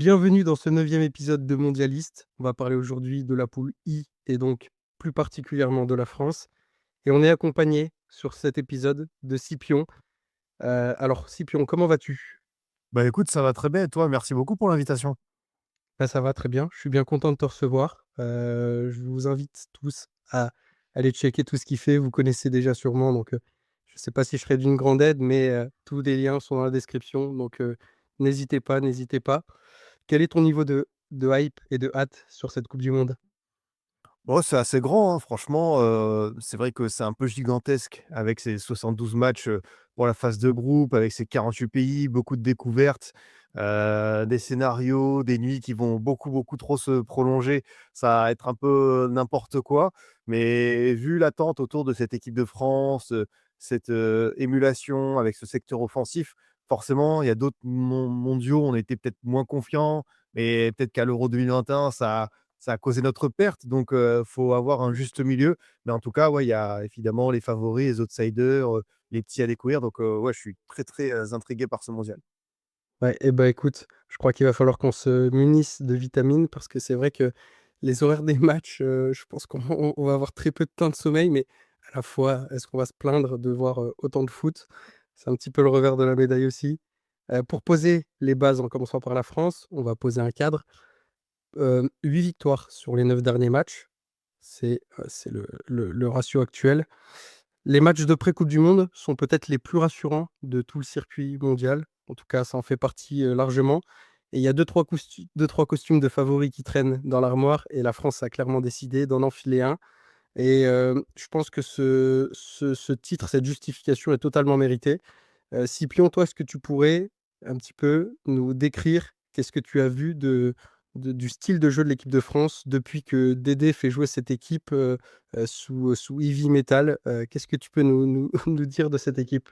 Bienvenue dans ce 9e épisode de Mondialiste. On va parler aujourd'hui de la poule I et donc plus particulièrement de la France. Et on est accompagné sur cet épisode de Scipion. Alors Scipion, comment vas-tu? Bah, écoute, ça va très bien et toi? Merci beaucoup pour l'invitation. Bah, ça va très bien, je suis bien content de te recevoir. Je vous invite tous à aller checker tout ce qu'il fait. Vous connaissez déjà sûrement, donc je ne sais pas si je serai d'une grande aide, mais tous les liens sont dans la description, donc n'hésitez pas, n'hésitez pas. Quel est ton niveau de hype et de hâte sur cette coupe du monde? Bon, c'est assez grand, hein, franchement, c'est vrai que c'est un peu gigantesque avec ces 72 matchs, pour la phase de groupe, avec ces 48 pays, beaucoup de découvertes, des scénarios, des nuits qui vont beaucoup, beaucoup trop se prolonger. Ça va être un peu n'importe quoi, mais vu l'attente autour de cette équipe de France, cette, émulation avec ce secteur offensif, forcément, il y a d'autres mondiaux, on était peut-être moins confiants, mais peut-être qu'à l'Euro 2021, ça a causé notre perte, donc faut avoir un juste milieu. Mais en tout cas, ouais, il y a évidemment les favoris, les outsiders, les petits à découvrir. Donc ouais, je suis très, très, intrigué par ce mondial. Ouais et bah, écoute, je crois qu'il va falloir qu'on se munisse de vitamines parce que c'est vrai que les horaires des matchs, je pense qu'on va avoir très peu de temps de sommeil, mais à la fois, est-ce qu'on va se plaindre de voir, autant de foot? C'est un petit peu le revers de la médaille aussi. Pour poser les bases en commençant par la France, on va poser un cadre. 8 victoires sur les 9 derniers matchs, c'est le ratio actuel. Les matchs de pré-coupe du monde sont peut-être les plus rassurants de tout le circuit mondial. En tout cas, ça en fait partie, largement et il y a deux trois costumes de favoris qui traînent dans l'armoire et la France a clairement décidé d'en enfiler un et je pense que ce titre, cette justification est totalement méritée. Scipion, toi, est-ce que tu pourrais un petit peu nous décrire qu'est-ce que tu as vu du style de jeu de l'équipe de France depuis que Dédé fait jouer cette équipe, sous Heavy Metal? Qu'est-ce que tu peux nous nous dire de cette équipe?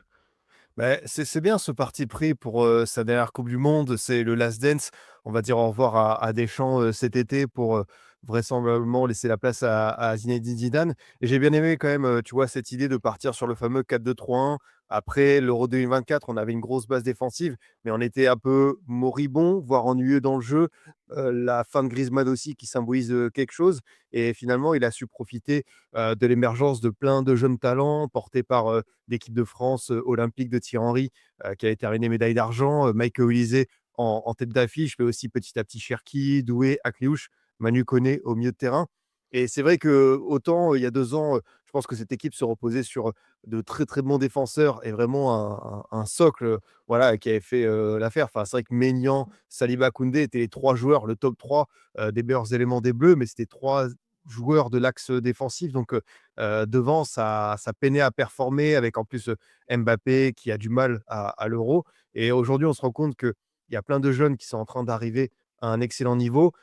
Beh, c'est bien ce parti pris pour, sa dernière coupe du monde. C'est le last dance. On va dire au revoir à Deschamps, cet été pour, vraisemblablement laisser la place à Zinedine Zidane et j'ai bien aimé quand même, tu vois, cette idée de partir sur le fameux 4-2-3-1. Après l'Euro 2024, on avait une grosse base défensive, mais on était un peu moribond, voire ennuyeux dans le jeu. La fin de Griezmann aussi qui symbolise, quelque chose et finalement il a su profiter, de l'émergence de plein de jeunes talents portés par, l'équipe de France, olympique de Thierry Henry, qui avait terminé médaille d'argent, Michael Olise en tête d'affiche, mais aussi petit à petit Cherki, Doué, Akliouche, Manu Koné au milieu de terrain et c'est vrai que autant il y a 2 ans, je pense que cette équipe se reposait sur, de très, très bons défenseurs et vraiment un socle, voilà, qui avait fait, l'affaire. Enfin, c'est vrai que Maignan, Saliba, Koundé étaient les 3 joueurs, le top 3 des meilleurs éléments des Bleus, mais c'était 3 joueurs de l'axe, défensif donc devant ça peinait à performer avec en plus, Mbappé qui a du mal à l'Euro et aujourd'hui on se rend compte qu'il y a plein de jeunes qui sont en train d'arriver à un excellent niveau.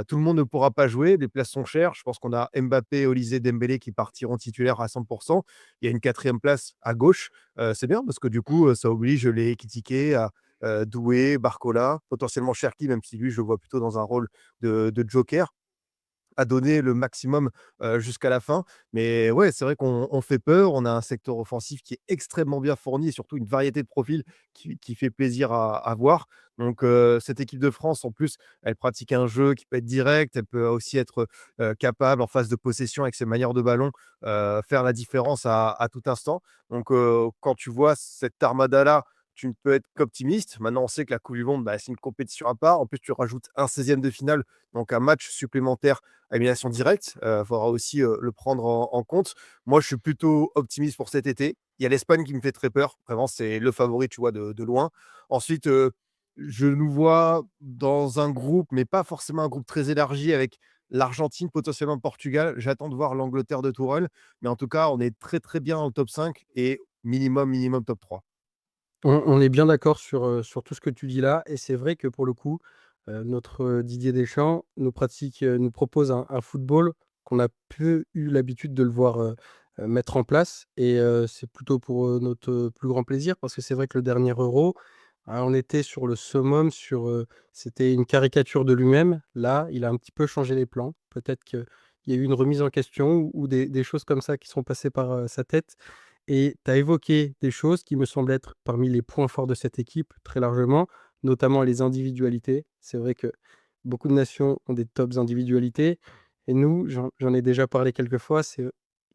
Tout le monde ne pourra pas jouer, les places sont chères. Je pense qu'on a Mbappé, Olise, Dembélé qui partiront titulaires à 100. Il y a une quatrième place à gauche, c'est bien parce que du coup, ça oblige les Ekitike à, Doué, Barcola, potentiellement Cherki, même si lui je le vois plutôt dans un rôle de joker à donner le maximum, jusqu'à la fin. Mais ouais, c'est vrai qu'on fait peur. On a un secteur offensif qui est extrêmement bien fourni et surtout une variété de profils qui fait plaisir à voir. Donc, cette équipe de France, en plus, elle pratique un jeu qui peut être direct. Elle peut aussi être, capable en phase de possession avec ses manières de ballon, faire la différence à tout instant. Donc, quand tu vois cette armada-là, tu ne peux être qu'optimiste. Maintenant, on sait que la coupe du monde, bah, c'est une compétition à part. En plus, tu rajoutes un 16e de finale, donc un match supplémentaire à élimination directe, faudra aussi, le prendre en compte. Moi, je suis plutôt optimiste pour cet été. Il y a l'Espagne qui me fait très peur. Vraiment, c'est le favori, tu vois, de loin. Ensuite, je nous vois dans un groupe, mais pas forcément un groupe très élargi avec l'Argentine, potentiellement le Portugal. J'attends de voir l'Angleterre de Tourelle, mais en tout cas, on est très, très bien dans le top 5 et minimum, minimum top 3. On est bien d'accord sur tout ce que tu dis là et c'est vrai que pour le coup, notre, Didier Deschamps nous propose un football qu'on a peu eu l'habitude de le voir, mettre en place et c'est plutôt pour, notre, plus grand plaisir parce que c'est vrai que le dernier Euro, on était sur le summum, c'était une caricature de lui-même. Là, il a un petit peu changé les plans. Peut-être qu'il y a eu une remise en question ou des choses comme ça qui sont passées par, sa tête et tu as évoqué des choses qui me semblent être parmi les points forts de cette équipe, très largement. notamment les individualités. C'est vrai que beaucoup de nations ont des tops individualités et nous, j'en ai déjà parlé quelques fois, c'est,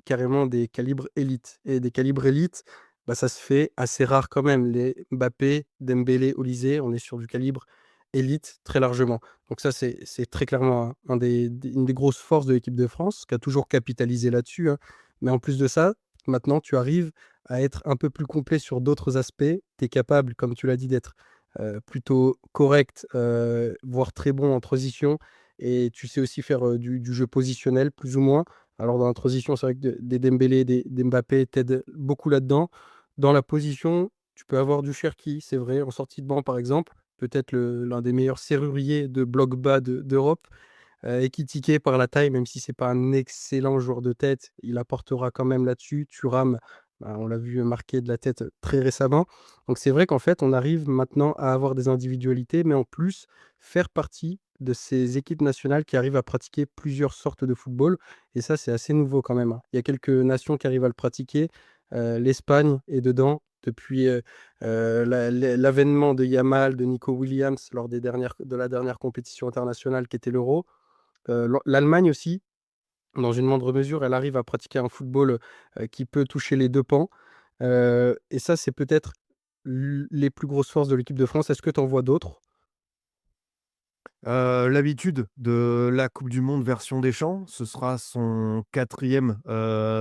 carrément des calibres élites et des calibres élites, bah, ça se fait assez rare quand même. Les Mbappé, Dembélé, Olysée, on est sur du calibre élite très largement. Donc ça, c'est très clairement un des une des grosses forces de l'équipe de France, qui a toujours capitalisé là-dessus, hein. Mais en plus de ça, maintenant tu arrives à être un peu plus complet sur d'autres aspects. Tu es capable, comme tu l'as dit, d'être, plutôt correct, voire très bon en transition et tu sais aussi faire, du jeu positionnel plus ou moins. Alors dans la transition, c'est vrai que des Dembélé, des Mbappé t'aident beaucoup là-dedans. Dans la position, tu peux avoir du Cherki, c'est vrai, en sortie de banc par exemple, peut-être l'un des meilleurs serruriers de bloc bas d'Europe. Ekitike par la taille, même si c'est pas un excellent joueur de tête, il apportera quand même là-dessus. Thuram, bah, on l'a vu marquer de la tête très récemment. Donc c'est vrai qu'en fait, on arrive maintenant à avoir des individualités, mais en plus, faire partie de ces équipes nationales qui arrivent à pratiquer plusieurs sortes de football et ça, c'est assez nouveau quand même, hein. Il y a quelques nations qui arrivent à le pratiquer, l'Espagne est dedans depuis, l'avènement de Yamal, de Nico Williams lors de la dernière compétition internationale qui était l'Euro. L'Allemagne aussi, dans une moindre mesure, elle arrive à pratiquer un football, qui peut toucher les 2 pans, et ça, c'est peut-être les plus grosses forces de l'équipe de France. Est-ce que tu en vois d'autres? L'habitude de la coupe du monde version Deschamps, ce sera son 4e,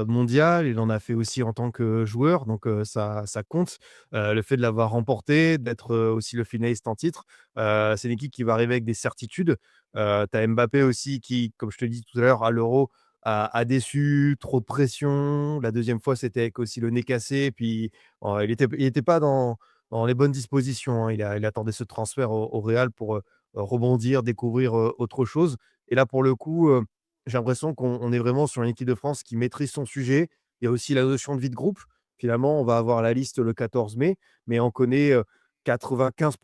mondial. Il en a fait aussi en tant que joueur, donc ça compte. Le fait de l'avoir remporté, d'être, aussi le finaliste en titre, c'est une équipe qui va arriver avec des certitudes. Tu as Mbappé aussi qui, comme je te dis tout à l'heure, à l'Euro, a déçu, trop de pression. La deuxième fois, c'était avec aussi le nez cassé, puis, il était pas dans les bonnes dispositions, hein. Il attendait ce transfert au Real pour, rebondir, découvrir, autre chose. Et là, pour le coup, j'ai l'impression qu'on est vraiment sur une équipe de France qui maîtrise son sujet. Il y a aussi la notion de vie de groupe. Finalement, on va avoir la liste le 14 mai, mais on connaît, 95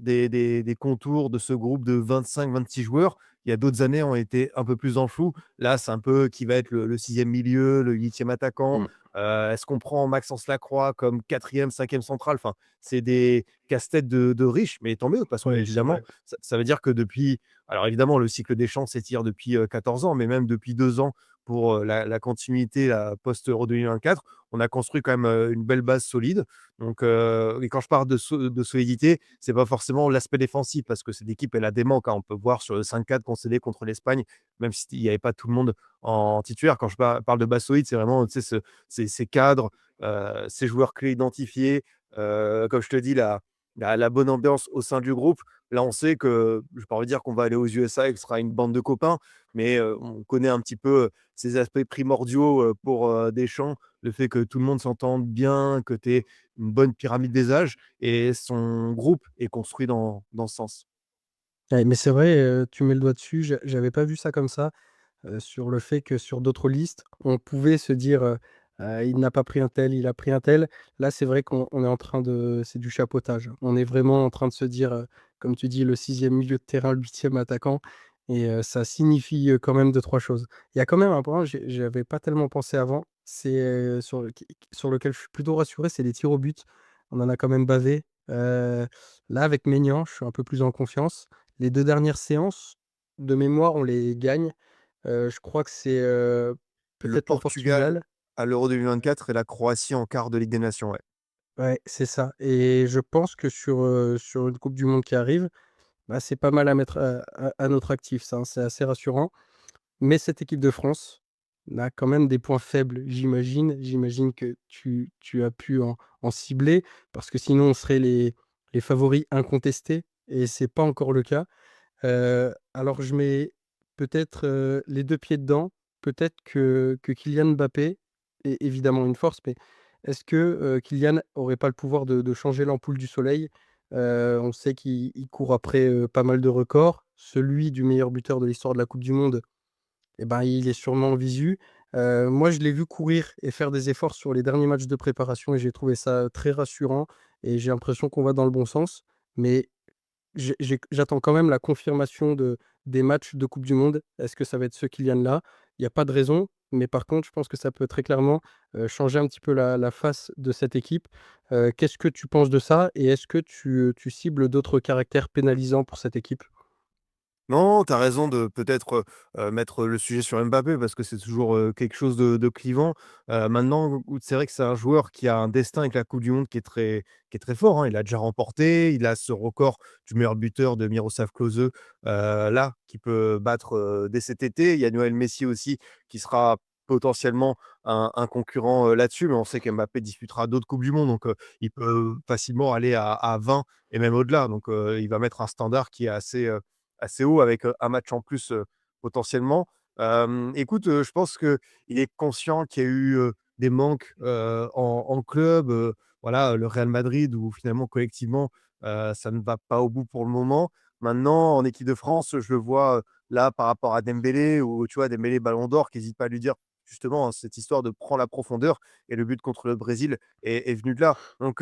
des contours de ce groupe de 25-26 joueurs. Il y a d'autres années, ont été un peu plus en flou. Là, c'est un peu qui va être le 6e milieu, le 8e attaquant. Mmh. Est-ce qu'on prend Maxence Lacroix comme 4e, 5e central? Enfin, c'est des casse-tête de riches, mais tant mieux parce Oui, c'est qu'évidemment, vrai. ça veut dire que depuis, alors évidemment, le cycle des champs s'étire depuis, 14 ans, mais même depuis 2 ans pour, la continuité, la post-Euro 2024, on a construit quand même, une belle base solide. Donc, et quand je parle de solidité, c'est pas forcément l'aspect défensif parce que cette équipe, elle a des manques, hein. On peut voir sur le 5-4 concédé contre l'Espagne, même s'il y avait pas tout le monde en titulaire. Quand je parle de base solide, c'est vraiment, tu sais, ces cadres, ces joueurs clés identifiés, comme je te dis, la bonne ambiance au sein du groupe. Là, on sait que, j'ai pas envie de dire qu'on va aller aux USA et que ce sera une bande de copains, mais on connaît un petit peu ces aspects primordiaux, pour, Deschamps. Le fait que tout le monde s'entende bien, que tu aies une bonne pyramide des âges et son groupe est construit dans ce sens. Ouais, mais c'est vrai, tu mets le doigt dessus, j'avais pas vu ça comme ça. Sur le fait que sur d'autres listes, on pouvait se dire, «Il n'a pas pris un tel, il a pris un tel». Là, c'est vrai qu'on est en train de c'est du chapeautage. On est vraiment en train de se dire, comme tu dis, le sixième milieu de terrain, le 8e attaquant et ça signifie, quand même 2-3 choses. Il y a quand même un point, j'avais pas tellement pensé avant, c'est, sur lequel je suis plutôt rassuré, c'est les tirs au but. On en a quand même bavé. Là, avec Maignan, je suis un peu plus en confiance. Les 2 dernières séances, de mémoire, on les gagne. Je crois que c'est, Le peut-être le Portugal Portugal. à l'Euro 2024 et la Croatie en quart de Ligue des Nations, ouais. Ouais, c'est ça et je pense que sur une coupe du monde qui arrive, bah, c'est pas mal à mettre à notre actif ça, hein, c'est assez rassurant. Mais cette équipe de France a quand même des points faibles, j'imagine. J'imagine que tu as pu en cibler parce que sinon on serait les favoris incontestés et c'est pas encore le cas. Alors je mets peut-être, les 2 pieds dedans. Peut-être que Kylian Mbappé est évidemment une force, mais est-ce que, Kylian aurait pas le pouvoir de changer l'ampoule du soleil? On sait qu'il court après, pas mal de records. Celui du meilleur buteur de l'histoire de la coupe du monde et ben, il est sûrement en visu. Moi, je l'ai vu courir et faire des efforts sur les derniers matchs de préparation et j'ai trouvé ça très rassurant et j'ai l'impression qu'on va dans le bon sens. Mais j'attends quand même la confirmation des matchs de coupe du monde. Est-ce que ça va être ce Kylian-là? Il y a pas de raison, mais par contre, je pense que ça peut très clairement, changer un petit peu la face de cette équipe. Qu'est-ce que tu penses de ça? Et est-ce que tu cibles d'autres caractères pénalisants pour cette équipe? Non, tu as raison de peut-être, mettre le sujet sur Mbappé parce que c'est toujours, quelque chose de clivant. Maintenant, où c'est vrai que c'est un joueur qui a un destin avec la coupe du monde qui est très fort, hein. Il a déjà remporté, il a ce record du meilleur buteur de Miroslav Klose, là, qui peut battre, dès cet été. Il y a Lionel Messi aussi qui sera potentiellement un concurrent, là-dessus, mais on sait qu'Mbappé disputera d'autres coupes du monde, donc il peut facilement aller à 20 et même au-delà. Donc il va mettre un standard qui est assez haut avec, un match en plus, potentiellement. Écoute, je pense qu'il est conscient qu'il y a eu, des manques, en club, voilà, le Real Madrid où finalement collectivement, ça ne va pas au bout pour le moment. Maintenant en équipe de France, je le vois, là par rapport à Dembélé ou tu vois Dembélé ballon d'or qui hésite pas à lui dire justement, hein, cette histoire de prends la profondeur et le but contre le Brésil est venu de là. Donc,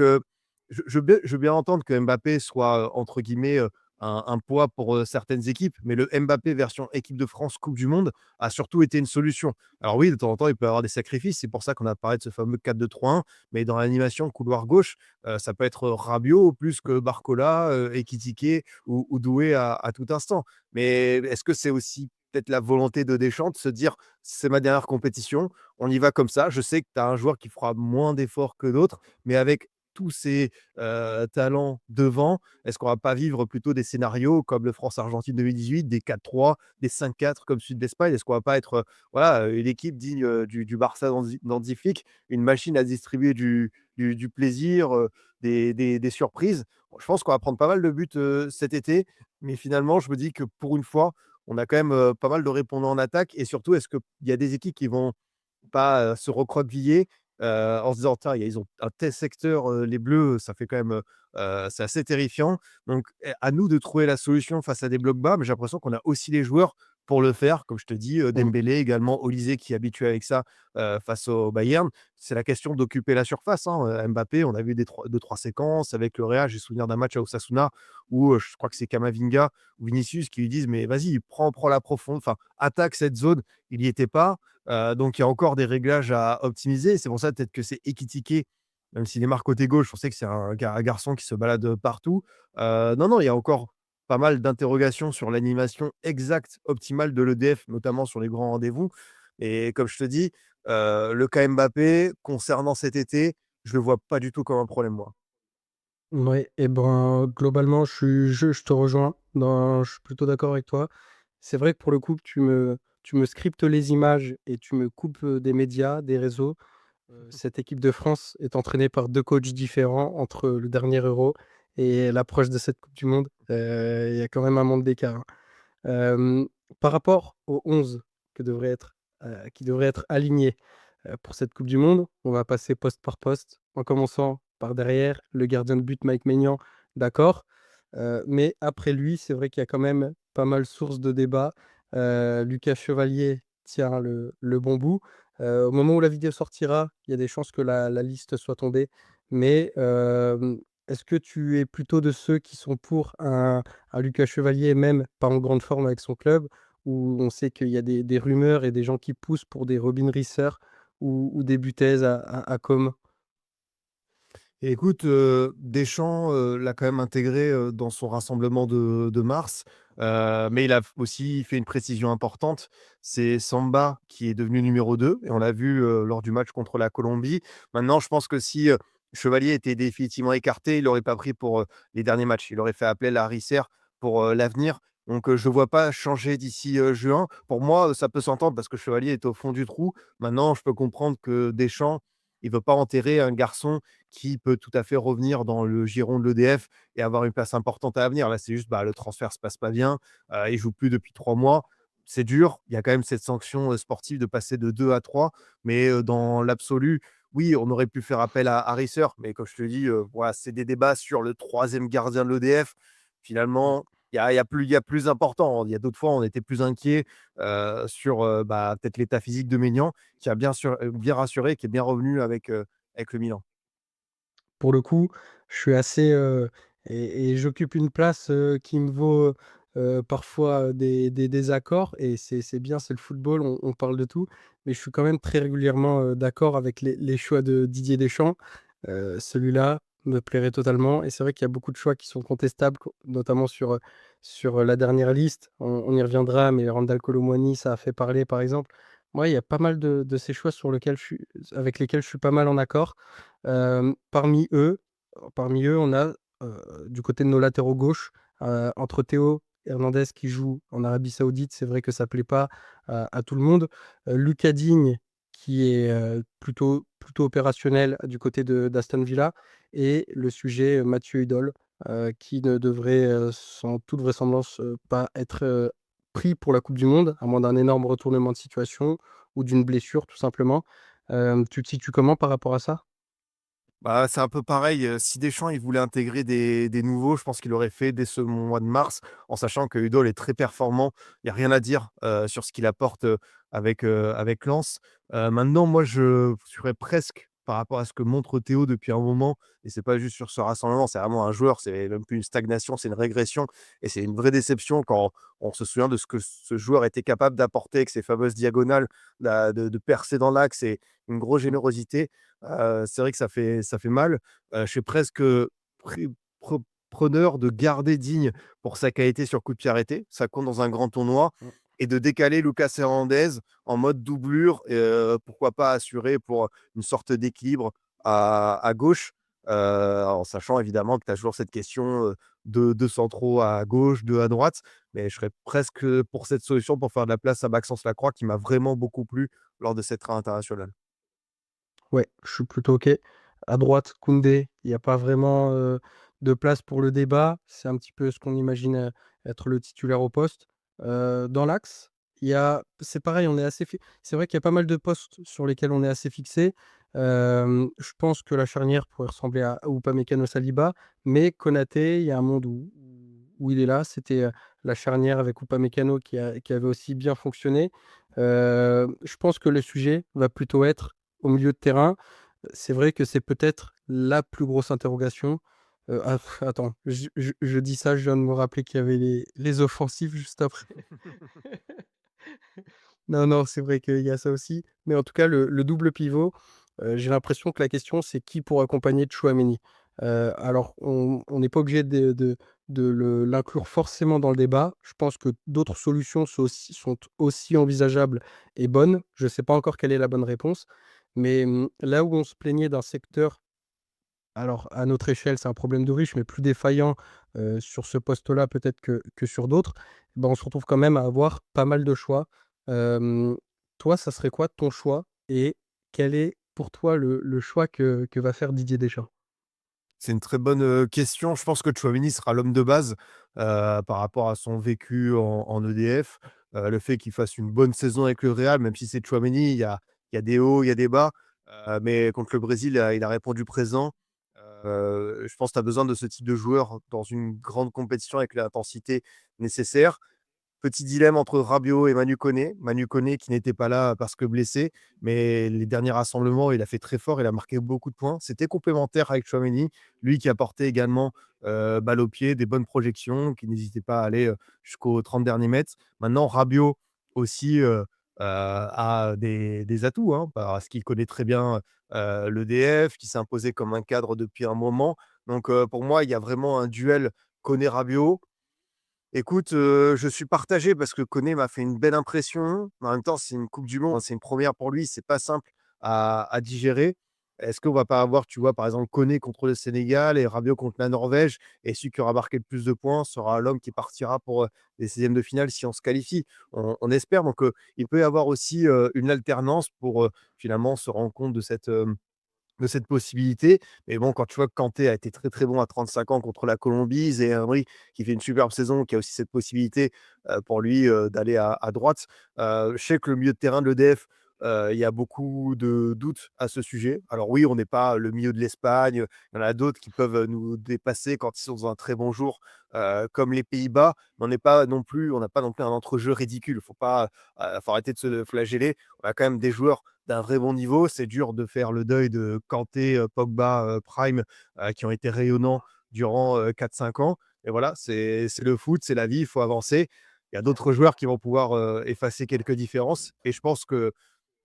je veux bien entendre que Mbappé soit, entre guillemets, un poids pour, certaines équipes, mais le Mbappé version équipe de France, coupe du monde a surtout été une solution. Alors oui, de temps en temps, il peut y avoir des sacrifices, c'est pour ça qu'on a parlé de ce fameux 4-2-3-1, mais dans l'animation couloir gauche, ça peut être Rabiot plus que Barcola, Ekitike ou Doué à tout instant. Mais est-ce que c'est aussi peut-être la volonté de Deschamps de se dire: «C'est ma dernière compétition, on y va comme ça». Je sais que tu as un joueur qui fera moins d'efforts que d'autres, mais avec tous ces, talents devant, est-ce qu'on va pas vivre plutôt des scénarios comme le France-Argentine 2018, des 4-3, des 5-4 comme celui de l'Espagne? Est-ce qu'on va pas être, voilà, une équipe digne, du Barça d'Hansi Flick, une machine à distribuer du plaisir, des surprises? Je pense qu'on va prendre pas mal de buts, cet été, mais finalement, je me dis que pour une fois, on a quand même, pas mal de répondants en attaque et surtout, est-ce qu'il y a des équipes qui vont pas, se recroqueviller, en se disant: «Tiens, ils ont un tel secteur, les bleus, ça fait quand même, c'est assez terrifiant». Donc à nous de trouver la solution face à des blocs bas, mais j'ai l'impression qu'on a aussi les joueurs pour le faire. Comme je te dis, Mmh. Dembélé également, Olysée qui est habitué avec ça, face au Bayern. C'est la question d'occuper la surface, hein, Mbappé, on a vu des 2-3 séquences avec le Real. J'ai souvenir d'un match à Osasuna où, je crois que c'est Camavinga ou Vinicius qui lui disent: «Mais vas-y, prends la profonde, enfin attaque cette zone». Il y était pas. Donc il y a encore des réglages à optimiser. C'est pour ça peut-être que c'est Ekitike, même s'il démarre côté gauche, on sait que c'est un garçon qui se balade, partout. Non, non, il y a encore pas mal d'interrogations sur l'animation exacte, optimale de l'EDF, notamment sur les grands rendez-vous et comme je te dis, le cas Mbappé, concernant cet été, je le vois pas du tout comme un problème, moi. Ouais et ben, globalement, je te rejoins je suis plutôt d'accord avec toi. C'est vrai que pour le coup, tu me scriptes les images et tu me coupes, des médias, des réseaux. Cette équipe de France est entraînée par 2 coachs différents entre le dernier Euro et l'approche de cette coupe du monde. Il y a quand même un monde d'écart, hein. Hem, Par rapport au 11 qui devrait être aligné, pour cette coupe du monde, on va passer poste par poste, en commençant par derrière, le gardien de but Mike Maignan, d'accord, mais après lui, c'est vrai qu'il y a quand même pas mal source de débat. Lucas Chevalier tient le bon bout. Au moment où la vidéo sortira, il y a des chances que la liste soit tombée, mais est-ce que tu es plutôt de ceux qui sont pour un Lucas Chevalier, même pas en grande forme avec son club, où on sait qu'il y a des rumeurs et des gens qui poussent pour des Robin Risser ou des Butez à Com? Et écoute, Deschamps, l'a quand même intégré, dans son rassemblement de mars, mais il a aussi fait une précision importante. C'est Samba qui est devenu numéro 2 et on l'a vu, lors du match contre la Colombie. Maintenant, je pense que si, Chevalier était définitivement écarté, il l'aurait pas pris pour, les derniers matchs. Il aurait fait appel à Risser pour, l'avenir. Donc, je ne vois pas changer d'ici, juin. Pour moi, ça peut s'entendre parce que Chevalier est au fond du trou. Maintenant, je peux comprendre que Deschamps, il veut pas enterrer un garçon qui peut tout à fait revenir dans le giron de l'EDF et avoir une place importante à l'avenir. Là, c'est juste, bah, le transfert se passe pas bien, il joue plus depuis 3 mois. C'est dur, il y a quand même cette sanction, sportive de passer de 2 à 3, mais dans l'absolu, oui, on aurait pu faire appel à Risser, mais comme je te dis, voilà, c'est des débats sur le troisième gardien de l'EDF. Finalement, il y a plus important. Il y a d'autres fois, on était plus inquiets, sur, bah, peut-être l'état physique de Maignan qui a bien rassuré, qui est bien revenu avec le Milan. Pour le coup, je suis assez, et j'occupe une place, qui me vaut, parfois, des désaccords et c'est bien, c'est le football, on parle de tout. Mais je suis quand même très régulièrement, d'accord avec les choix de Didier Deschamps. Celui-là me plairait totalement et c'est vrai qu'il y a beaucoup de choix qui sont contestables, notamment sur la dernière liste. On y reviendra, mais Randal Kolo Muani, ça a fait parler, par exemple. Moi, il y a pas mal de ces choix avec lesquels je suis pas mal en accord. Parmi eux, on a, du côté de nos latéraux gauche, entre Théo Hernandez qui joue en Arabie Saoudite, c'est vrai que ça plaît pas à tout le monde. Lucas Digne qui est, plutôt opérationnel du côté d'Aston Villa et le sujet, Mathieu Hudol, qui ne devrait, sans toute vraisemblance, pas être, pris pour la coupe du monde, à moins d'un énorme retournement de situation ou d'une blessure tout simplement. Tu te situes comment par rapport à ça? Bah, c'est un peu pareil, si Deschamps, il voulait intégrer des nouveaux, je pense qu'il l'aurait fait dès ce mois de mars, en sachant que Udol est très performant. Il y a rien à dire, sur ce qu'il apporte, avec Lens. Maintenant, moi, je serais presque par rapport à ce que montre Théo depuis un moment et c'est pas juste sur ce rassemblement, c'est vraiment un joueur, c'est même plus une stagnation, c'est une régression et c'est une vraie déception quand on se souvient de ce que ce joueur était capable d'apporter avec ses fameuses diagonales, de percer dans l'axe et une grosse générosité. C'est vrai que ça fait mal. Je suis presque, pré pre preneur de garder Digne pour sa qualité sur coup de pied arrêté, ça compte dans un grand tournoi Mmh. et de décaler Lucas Hernandez en mode doublure et pourquoi pas assurer pour, une sorte d'équilibre à gauche, en sachant évidemment que tu as toujours cette question, de 2 centraux à gauche, 2 à droite, mais je serais presque, pour cette solution pour faire de la place à Maxence Lacroix qui m'a vraiment beaucoup plu lors de cette trêve internationale. Ouais, je suis plutôt OK. À droite, Koundé, il y a pas vraiment, de place pour le débat. C'est un petit peu ce qu'on imagine, être le titulaire au poste. Dans l'axe, c'est pareil, on est assez c'est vrai qu'il y a pas mal de postes sur lesquels on est assez fixé. Je pense que la charnière pourrait ressembler à Upamecano Saliba, mais Konaté, il y a un monde où il est là. C'était, la charnière avec Upamecano qui avait aussi bien fonctionné. Je pense que le sujet va plutôt être au milieu de terrain. C'est vrai que c'est peut-être la plus grosse interrogation. Attends, je dis ça, je viens de me rappeler qu'il y avait les offensifs juste après. Non, non, c'est vrai qu'il y a ça aussi. Mais en tout cas, le double pivot, j'ai l'impression que la question, c'est qui pour accompagner Tchouaméni? Alors on n'est pas obligé de l'inclure forcément dans le débat. Je pense que d'autres solutions sont aussi envisageables et bonnes. Je ne sais pas encore quelle est la bonne réponse. Mais, là où on se plaignait d'un secteur, alors à notre échelle, c'est un problème de riche, mais plus défaillant, sur ce poste-là peut-être que sur d'autres, ben, on se retrouve quand même à avoir pas mal de choix. Hem, Toi, ça serait quoi ton choix et quel est pour toi le choix que va faire Didier Deschamps? C'est une très bonne, question. Je pense que Tchouaméni sera l'homme de base, par rapport à son vécu en EDF. Le fait qu'il fasse une bonne saison avec le Real, même si c'est Tchouaméni, il y a des hauts, il y a des bas, mais contre le Brésil, il a répondu présent. Je pense que tu as besoin de ce type de joueur dans une grande compétition avec l'intensité nécessaire. Petit dilemme entre Rabiot et Manu Koné. Manu Koné qui n'était pas là parce que blessé, mais les derniers rassemblements, il a fait très fort, il a marqué beaucoup de points. C'était complémentaire avec Tchouaméni, lui qui apportait également, balle au pied, des bonnes projections, qui n'hésitait pas à aller, jusqu'aux 30 derniers mètres. Maintenant Rabiot aussi, a des atouts, hein, parce qu'il connaît très bien, l'EDF, qui s'est imposé comme un cadre depuis un moment. Donc, pour moi, il y a vraiment un duel Koné-Rabiot. Écoute, je suis partagé parce que Koné m'a fait une belle impression, mais en même temps, c'est une coupe du monde, c'est une première pour lui, c'est pas simple à digérer. Est-ce qu'on va pas avoir, tu vois, par exemple, Koné contre le Sénégal et Rabiot contre la Norvège et celui qui aura marqué le plus de points sera l'homme qui partira pour, les 16 de finale si on se qualifie? On espère donc, il peut y avoir aussi, une alternance pour, finalement se rendre compte de cette possibilité. Mais bon, quand tu vois que Kanté a été très, très bon à 35 ans contre la Colombie, Zaïre Emery qui fait une superbe saison, qui a aussi cette possibilité, pour lui, d'aller à droite. Je sais que le milieu de terrain de l'EDF, il y a beaucoup de doutes à ce sujet. Alors oui, on n'est pas le milieu de l'Espagne, il y en a d'autres qui peuvent, nous dépasser quand ils sont dans un très bon jour, comme les Pays-Bas, mais on n'a pas non plus un entrejeu ridicule. Faut arrêter de se flageller. On a quand même des joueurs d'un vrai bon niveau. C'est dur de faire le deuil de Kanté, Pogba, Prime, qui ont été rayonnants durant, 4-5 ans. et voilà, c'est le foot, c'est la vie, il faut avancer. Il y a d'autres joueurs qui vont pouvoir, effacer quelques différences et je pense que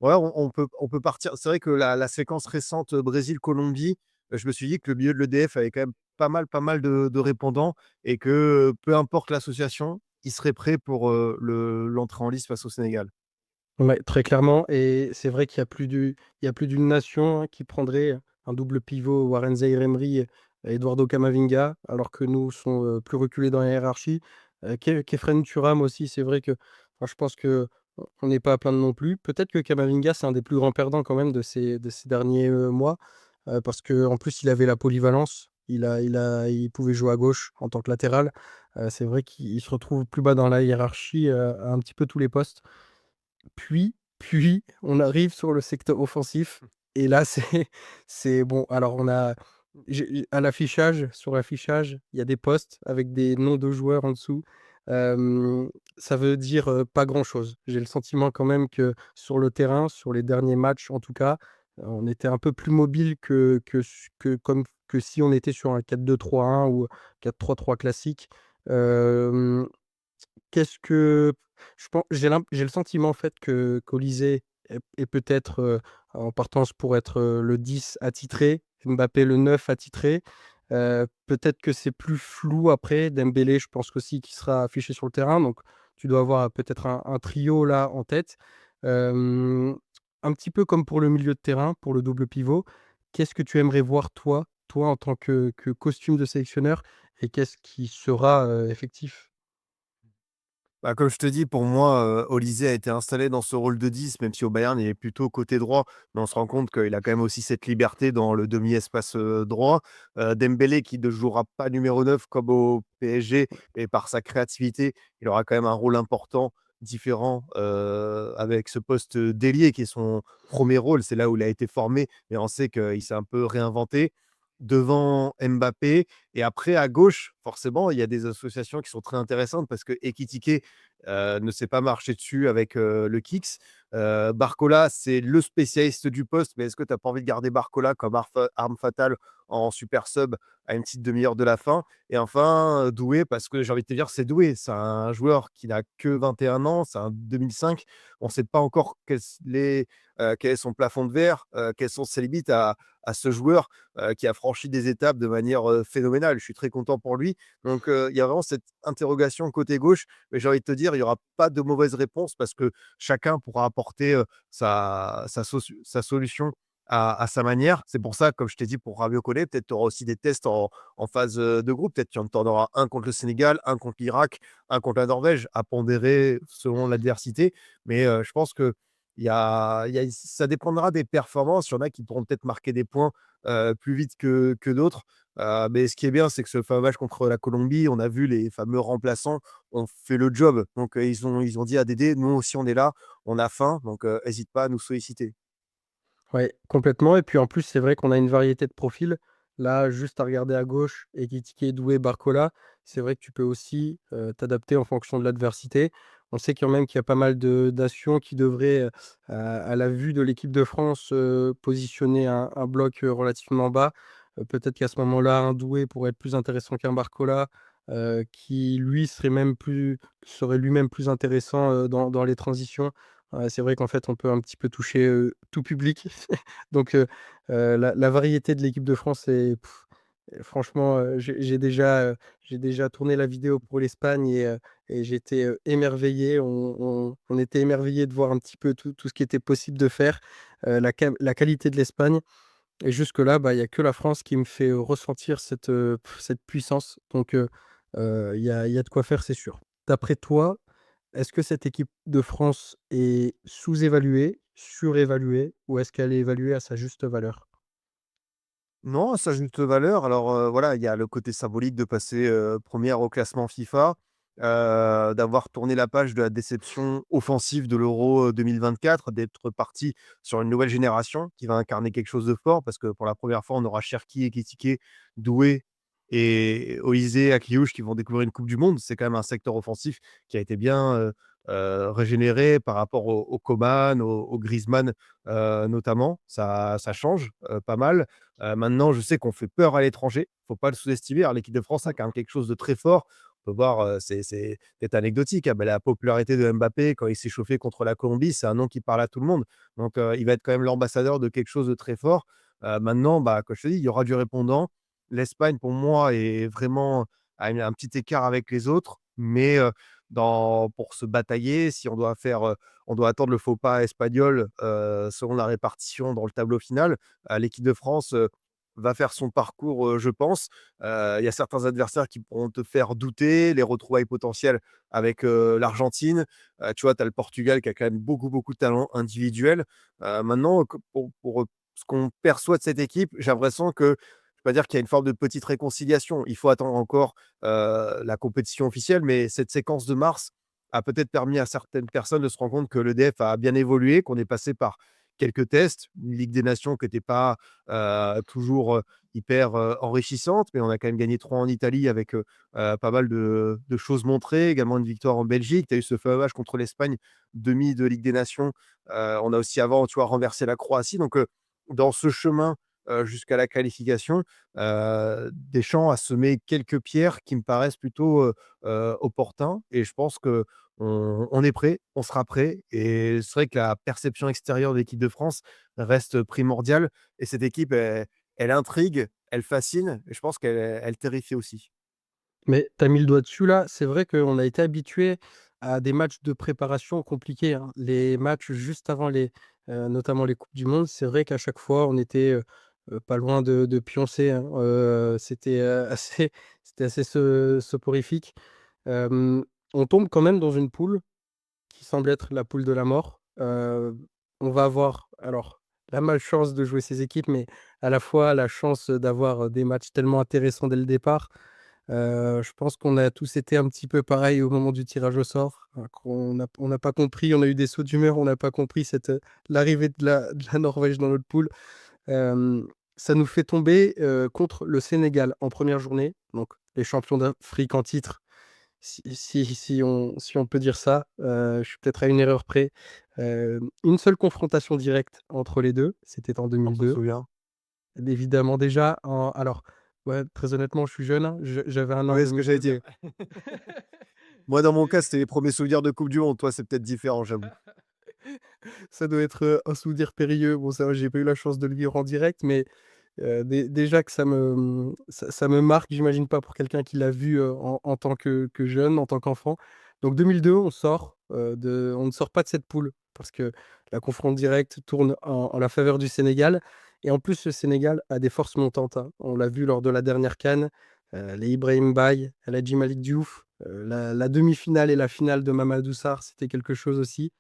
ouais, on peut partir. C'est vrai que la séquence récente, Brésil-Colombie, je me suis dit que le milieu de l'EDF avait quand même pas mal de répondants et que, peu importe l'association, ils seraient prêts pour, l'entrée en lice face au Sénégal. Ouais, très clairement et c'est vrai qu'il y a plus d'une nation, hein, qui prendrait un double pivot Warren Zaïre-Emery et Eduardo Camavinga, alors que nous sont, plus reculés dans la hiérarchie. Khéphren Thuram aussi, c'est vrai que enfin, je pense qu'on n'est pas à plaindre non plus. Peut-être que Camavinga, c'est un des plus grands perdants quand même de ces derniers, mois, parce qu'en plus il avait la polyvalence. Il pouvait jouer à gauche en tant que latéral. C'est vrai qu'il se retrouve plus bas dans la hiérarchie, à un petit peu tous les postes. Puis on arrive sur le secteur offensif et là, c'est bon, alors on a à l'affichage sur l'affichage, il y a des postes avec des noms de joueurs en dessous. Ça veut dire, pas grand-chose. J'ai le sentiment quand même que sur le terrain, sur les derniers matchs en tout cas, on était un peu plus mobile que si on était sur un 4-2-3-1 ou 4-3-3 classique. Hem Qu'est-ce que je pen j'ai le sentiment en fait que qu'Olysée est peut-être, en partance pour être, le 10 attitré, Mbappé le 9 attitré. Peut-être que c'est plus flou après. Dembélé, je pense qu'aussi qu'il sera affiché sur le terrain, donc tu dois avoir peut-être un trio là en tête. Hem, un petit peu comme pour le milieu de terrain, pour le double pivot. Qu'est-ce que tu aimerais voir toi en tant que costume de sélectionneur et qu'est-ce qui sera, effectif? Bah, comme je te dis, pour moi, Olysée a été installé dans ce rôle de 10, même si au Bayern, il est plutôt côté droit. Mais on se rend compte qu'il a quand même aussi cette liberté dans le demi-espace, droit. Dembélé qui ne jouera pas numéro 9 comme au PSG, et par sa créativité, il aura quand même un rôle important, différent, avec ce poste, d'ailier qui est son premier rôle. C'est là où il a été formé, mais on sait qu'il s'est un peu réinventé. Devant Mbappé et après à gauche, forcément, il y a des associations qui sont très intéressantes parce que Ekitike, ne sait pas marcher dessus avec, le Kicks. Barcola, c'est le spécialiste du poste, mais est-ce que tu as pas envie de garder Barcola comme arme fatale en super sub à une petite demi-heure de la fin? Et enfin, Doué, parce que j'ai envie de te dire, c'est Doué. C'est un joueur qui n'a que 21 ans, c'est un 2005. On ne sait pas encore quel est son plafond de verre, quelles sont ses limites à ce joueur, qui a franchi des étapes de manière, phénoménale. Je suis très content pour lui. Donc, il y a vraiment cette interrogation côté gauche, mais j'ai envie de te dire, il y aura pas de mauvaise réponse parce que chacun pourra apporter, sa solution à sa manière. C'est pour ça, comme je t'ai dit pour Rabiot Koné, peut-être tu auras aussi des tests en phase, de groupe. Peut-être tu en auras un contre le Sénégal, un contre l'Irak, un contre la Norvège, à pondérer selon l'adversité. Mais, je pense que il y a ça dépendra des performances. Il y en a qui pourront peut-être marquer des points, plus vite que d'autres. Mais ce qui est bien, c'est que ce fameux match contre la Colombie, on a vu les fameux remplaçants ont fait le job. Donc, ils ont dit à Dédé: «Nous aussi, on est là, on a faim, donc hésite pas à nous solliciter». Ouais, complètement et puis en plus, c'est vrai qu'on a une variété de profils. Là, juste à regarder à gauche, Ekitike, Doué, Barcola, c'est vrai que tu peux aussi, t'adapter en fonction de l'adversité. On sait quand même qu'il y a pas mal de d'actions qui devraient, à la vue de l'équipe de France, positionner un bloc, relativement bas. Peut-être qu'à ce moment-là, un Doué pourrait être plus intéressant qu'un Barcola, qui lui serait lui-même plus intéressant, dans les transitions. C'est vrai qu'en fait, on peut un petit peu toucher, tout public. Donc la variété de l'équipe de France est franchement, j'ai déjà tourné la vidéo pour l'Espagne et j'étais, émerveillé. On était émerveillés de voir un petit peu tout ce qui était possible de faire, la qualité de l'Espagne et jusque-là, bah, il y a que la France qui me fait, ressentir cette puissance. Donc il y a de quoi faire, c'est sûr. D'après toi, est-ce que cette équipe de France est sous-évaluée, surévaluée ou est-ce qu'elle est évaluée à sa juste valeur? Non, ça a juste valeur. Alors, voilà, il y a le côté symbolique de passer, 1 au classement FIFA, d'avoir tourné la page de la déception offensive de l'Euro, 2024, d'être parti sur une nouvelle génération qui va incarner quelque chose de fort parce que pour la première fois, on aura Cherki, Ekitike, Doué et Olysée, Akliouche qui vont découvrir une coupe du monde. C'est quand même un secteur offensif qui a été bien, régénéré par rapport au Coman, au Griezmann, notamment. Ça change, pas mal. Maintenant, je sais qu'on fait peur à l'étranger, faut pas le sous-estimer. Alors l'équipe de France a quand même quelque chose de très fort. On peut voir, c'est peut-être anecdotique, hein, mais la popularité de Mbappé quand il s'est chauffé contre la Colombie, c'est un nom qui parle à tout le monde. Donc, il va être quand même l'ambassadeur de quelque chose de très fort. Maintenant, bah, comme je te dis, il y aura du répondant. L'Espagne, pour moi, est vraiment à un petit écart avec les autres, mais pour se batailler, si on doit faire, on doit attendre le faux pas espagnol, selon la répartition dans le tableau final. L'équipe de France, va faire son parcours, je pense. Il y a certains adversaires qui pourront te faire douter, les retrouvailles potentielles avec, l'Argentine. Tu vois, tu as le Portugal qui a quand même beaucoup, beaucoup de talent individuel. Maintenant, ce qu'on perçoit de cette équipe, j'ai l'impression que je vais pas dire qu'il y a une forme de petite réconciliation. Il faut attendre encore, la compétition officielle, mais cette séquence de mars a peut-être permis à certaines personnes de se rendre compte que l'EDF a bien évolué, qu'on est passé par quelques tests, une Ligue des Nations qui était pas, toujours, hyper, enrichissante, mais on a quand même gagné 3 en Italie avec, pas mal de choses montrées, également une victoire en Belgique. Tu as eu ce fameux match contre l'Espagne, demi de Ligue des Nations. On a aussi avant, tu vois, renversé la Croatie, donc dans ce chemin, jusqu'à la qualification, Deschamps a semé quelques pierres qui me paraissent plutôt, opportuns, et je pense qu'on est prêt, on sera prêt, et c'est vrai que la perception extérieure de l'équipe de France reste primordiale, et cette équipe, elle intrigue, elle fascine, et je pense qu'elle terrifie aussi. Mais tu as mis le doigt dessus là, c'est vrai qu'on a été habitué à des matchs de préparation compliqués, hein. Les matchs juste avant notamment les coupes du monde, c'est vrai qu'à chaque fois on était, pas loin de pioncer, hein. C'était, c'était assez soporifique. Hem, on tombe quand même dans une poule qui semble être la poule de la mort. On va avoir alors la malchance de jouer ces équipes, mais à la fois la chance d'avoir, des matchs tellement intéressants dès le départ. Je pense qu'on a tous été un petit peu pareil au moment du tirage au sort, qu'on n'a pas compris, on a eu des sauts d'humeur, on n'a pas compris l'arrivée de la Norvège dans notre poule. Hem, Ça nous fait tomber, contre le Sénégal en première journée, donc les champions d'Afrique en titre, si on peut dire ça. Je suis peut-être à une erreur près. Une seule confrontation directe entre les 2, c'était en On s'en 2002. souvient. Évidemment déjà alors, ouais, très honnêtement, je suis jeune, hein, j'avais 1 an en Ouais, ce que j'allais 2002, dire. mais Moi, dans mon cas, mais c'était les premiers souvenirs de coupe du monde. Toi, c'est peut-être différent, j'avoue. ça doit être, un souvenir périlleux. Bon, ça va, j'ai pas eu la chance de le vivre en direct, mais déjà que ça me marque, j'imagine pas pour quelqu'un qui l'a vu, en tant que jeune, en tant qu'enfant. Donc 2002, on ne sort pas de cette poule parce que la confronte directe tourne en la faveur du Sénégal, et en plus, le Sénégal a des forces montantes, hein. On l'a vu lors de la dernière CAN, les Ibrahim Baye, El Hadji Malick Diouf, la demi-finale et la finale de Mamadou Sarr, c'était quelque chose aussi.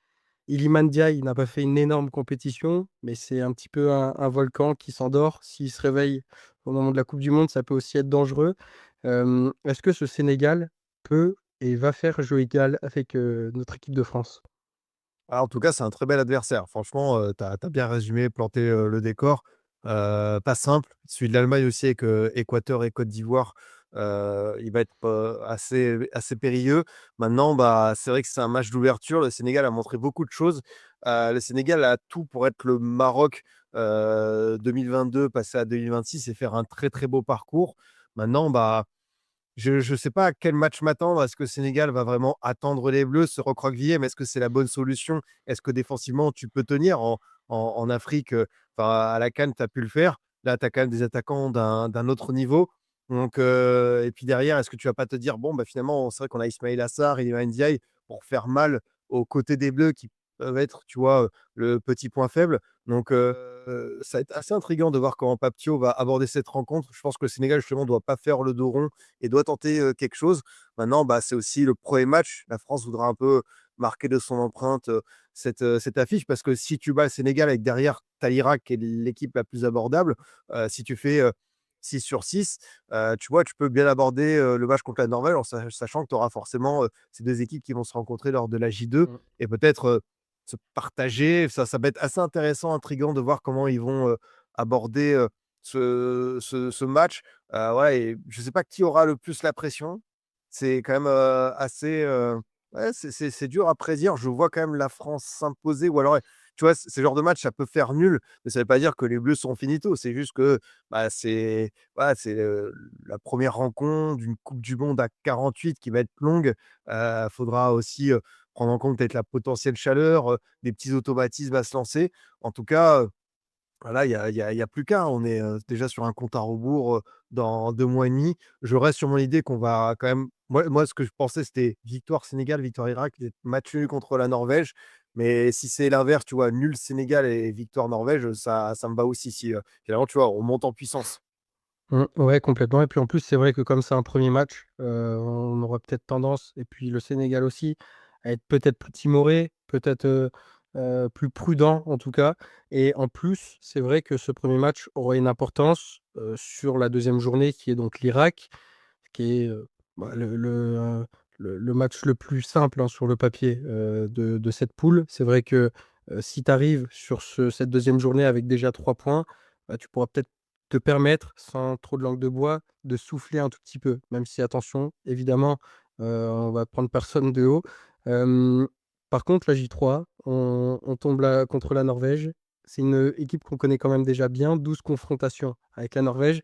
Iliman Ndiaye, il n'a pas fait une énorme compétition, mais c'est un petit peu un volcan qui s'endort. S'il se réveille au moment de la coupe du monde, ça peut aussi être dangereux. Est-ce que ce Sénégal peut et va faire jeu égal avec, notre équipe de France? Ah, en tout cas, c'est un très bel adversaire. Franchement, tu as bien résumé, planté, le décor. Pas simple. Celui de l'Allemagne aussi avec, Équateur et Côte d'Ivoire, il va être, assez périlleux. Maintenant, bah, c'est vrai que c'est un match d'ouverture. Le Sénégal a montré beaucoup de choses. Le Sénégal a tout pour être le Maroc, 2022 passé à 2026 et faire un très, très beau parcours. Maintenant, bah, je sais pas à quel match m'attendre. Est-ce que le Sénégal va vraiment attendre les Bleus, se recroqueviller? Mais est-ce que c'est la bonne solution? Est-ce que défensivement, tu peux tenir? En Afrique, enfin, à la CAN, tu as pu le faire. Là, tu as quand même des attaquants d'un autre niveau. Donc, et puis derrière, est-ce que tu vas pas te dire: «Bon, bah, finalement, c'est vrai qu'on a Ismaïla Sarr, Iliman Ndiaye pour faire mal aux côtés des Bleus qui peuvent être, tu vois, le petit point faible». Donc, ça va être assez intriguant de voir comment Papthio va aborder cette rencontre. Je pense que le Sénégal, justement, doit pas faire le dos rond et doit tenter, quelque chose. Maintenant, bah, c'est aussi le premier match. La France voudra un peu marquer de son empreinte, cette affiche, parce que si tu bats le Sénégal avec derrière tu as l'Irak qui est l'équipe la plus abordable, si tu fais, 6 sur 6, tu vois, tu peux bien aborder, le match contre la Norvège en sachant que tu auras forcément, ces 2 équipes qui vont se rencontrer lors de la J2 Mmh. et peut-être, se partager. Ça va être assez intéressant, intriguant de voir comment ils vont, aborder, ce match. Ouais, et je sais pas qui aura le plus la pression. C'est quand même, assez, Ouais, c'est dur à prédire. Je vois quand même la France s'imposer ou alors, tu vois, ce genre de match, ça peut faire nul, mais ça veut pas dire que les Bleus sont finito. C'est juste que, bah, c'est voilà, c'est, la première rencontre d'une coupe du monde à 48 qui va être longue. Faudra aussi, prendre en compte peut-être la potentielle chaleur, des petits automatismes à se lancer. En tout cas, voilà, il y a plus qu'à. On est, déjà sur un compte à rebours, dans 2 mois et demi. Je reste sur mon idée qu'on va quand même moi, ce que je pensais, c'était victoire Sénégal, victoire Irak, match nul contre la Norvège. Mais si c'est l'inverse, tu vois, nul Sénégal et victoire Norvège, ça me va aussi si, finalement, tu vois, on monte en puissance. Ouais, complètement et puis en plus, c'est vrai que comme c'est un premier match, on aura peut-être tendance et puis le Sénégal aussi, à être peut-être plus timoré, peut-être, plus prudent en tout cas et en plus, c'est vrai que ce premier match aura une importance, sur la deuxième journée qui est donc l'Irak, qui est, bah, le match le plus simple, hein, sur le papier, de cette poule. C'est vrai que, si tu arrives sur cette deuxième journée avec déjà 3 points, bah, tu pourras peut-être te permettre, sans trop de langue de bois, de souffler un tout petit peu. Même si attention, évidemment, on va prendre personne de haut. Hem, Par contre, la J3, on tombe là contre la Norvège. C'est une équipe qu'on connaît quand même déjà bien, 12 confrontations avec la Norvège,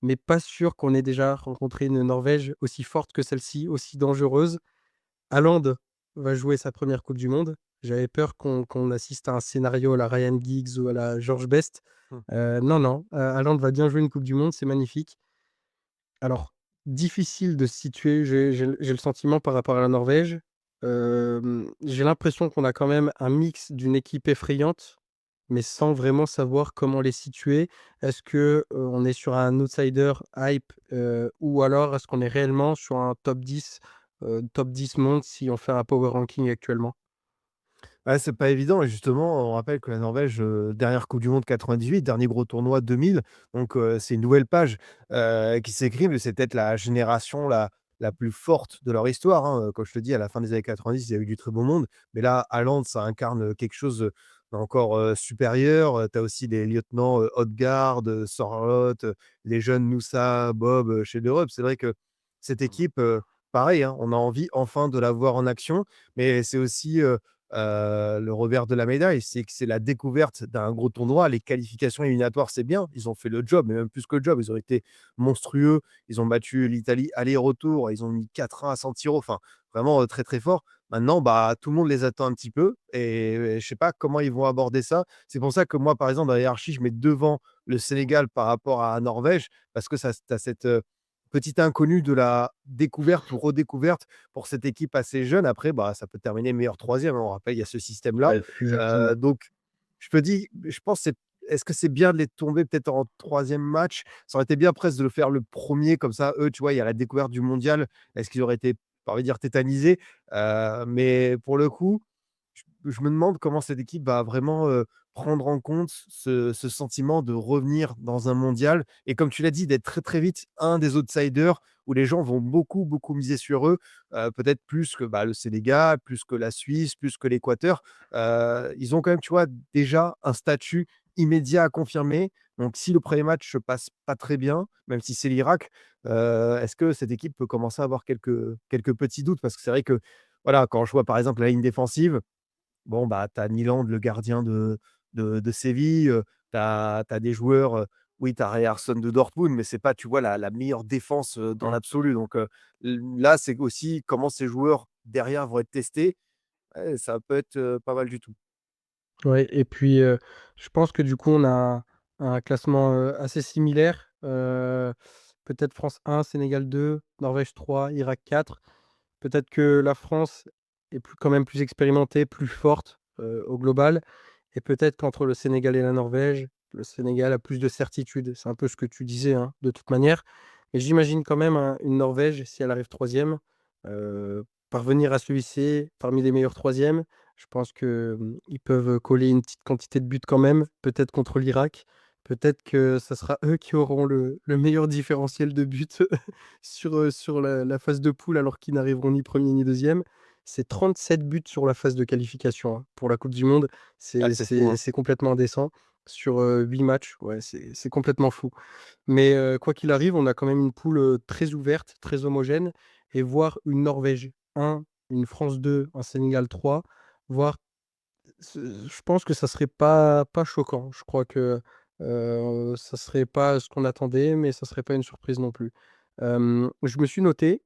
mais pas sûr qu'on ait déjà rencontré une Norvège aussi forte que celle-ci, aussi dangereuse. Haaland va jouer sa première coupe du monde. J'avais peur qu'on assiste à un scénario à la Ryan Giggs ou à la George Best. Mmh. Non, non, Haaland va bien jouer une coupe du monde, c'est magnifique. Alors, difficile de se situer, j'ai le sentiment par rapport à la Norvège. J'ai l'impression qu'on a quand même un mix d'une équipe effrayante, mais sans vraiment savoir comment les situer. Est-ce que, on est sur un outsider hype, ou alors est-ce qu'on est réellement sur un top 10 monde si on fait un power ranking actuellement? Ouais, c'est pas évident et justement, on rappelle que la Norvège, dernière coupe du monde 98, dernier gros tournoi 2000, donc c'est une nouvelle page, qui s'écrive et c'est peut-être la génération la plus forte de leur histoire, hein, comme je te dis à la fin des années 90, il y a eu du très beau monde, mais là, Haaland, ça incarne, quelque chose, d'encore, supérieur, tu as aussi les lieutenants, Ødegaard, Sørloth, les jeunes Moussa, Bob, chez l'Europe. C'est vrai que cette équipe, pareil, hein, on a envie enfin de la voir en action, mais c'est aussi, le revers de la médaille, c'est que c'est la découverte d'un gros tournoi. Les qualifications éliminatoires, c'est bien. Ils ont fait le job, mais même plus que le job. Ils ont été monstrueux. Ils ont battu l'Italie aller-retour. Ils ont mis 4-1 à San Siro. Enfin, vraiment, très, très fort. Maintenant, bah, tout le monde les attend un petit peu et je sais pas comment ils vont aborder ça. C'est pour ça que moi, par exemple, dans la hiérarchie, je mets devant le Sénégal par rapport à la Norvège parce que ça tu as cette, petite inconnue de la découverte ou redécouverte pour cette équipe assez jeune. Après, bah, ça peut terminer meilleur troisième, hein. On rappelle, il y a ce système-là. Ouais, exactement. Donc je me dis, je pense est-ce que c'est bien de les tomber peut-être en troisième match? Ça aurait été bien presque de le faire le premier comme ça, eux, tu vois, il y a la découverte du mondial. Est-ce qu'ils auraient été, pas envie de dire tétanisés? Mais pour le coup, je me demande comment cette équipe va vraiment, prendre en compte ce sentiment de revenir dans un mondial et comme tu l'as dit, d'être très, très vite un des outsiders où les gens vont beaucoup, beaucoup miser sur eux, peut-être plus que, bah, le Sénégal, plus que la Suisse, plus que l'Équateur. Ils ont quand même, tu vois, déjà un statut immédiat à confirmer. Donc si le premier match se passe pas très bien, même si c'est l'Irak, est-ce que cette équipe peut commencer à avoir quelques petits doutes? Parce que c'est vrai que, voilà, quand je vois par exemple la ligne défensive, bon, bah, tu as Nyland, le gardien de Séville, tu as des joueurs, oui, tu as Ryerson de Dortmund, mais c'est pas, tu vois, la meilleure défense, dans Mmh. l'absolu. Donc, là, c'est aussi comment ces joueurs derrière vont être testés. Ouais, ça peut être, pas mal du tout. Ouais et puis, je pense que du coup, on a un classement, assez similaire. Peut-être France 1, Sénégal 2, Norvège 3, Irak 4. Peut-être que la France est quand même plus expérimentée, plus forte, au global et peut-être qu'entre le Sénégal et la Norvège, le Sénégal a plus de certitude. C'est un peu ce que tu disais, hein, de toute manière. Mais j'imagine quand même une Norvège, si elle arrive troisième, parvenir à se hisser parmi les meilleurs troisièmes. Je pense que, ils peuvent coller une petite quantité de buts quand même, peut-être contre l'Irak. Peut-être que ça sera eux qui auront le meilleur différentiel de buts sur la phase de poule alors qu'ils n'arriveront ni premier ni deuxième. C'est 37 buts sur la phase de qualification, hein, pour la coupe du monde. Ah, C'est c'est fou, c'est hein. c'est complètement indécent sur, 8 matchs. Ouais, c'est complètement fou. Mais, quoi qu'il arrive, on a quand même une poule, très ouverte, très homogène et voir une Norvège 1 une France 2, un Sénégal 3, voire je pense que ça serait pas choquant. Je crois que, ça serait pas ce qu'on attendait, mais ça serait pas une surprise non plus. Je me suis noté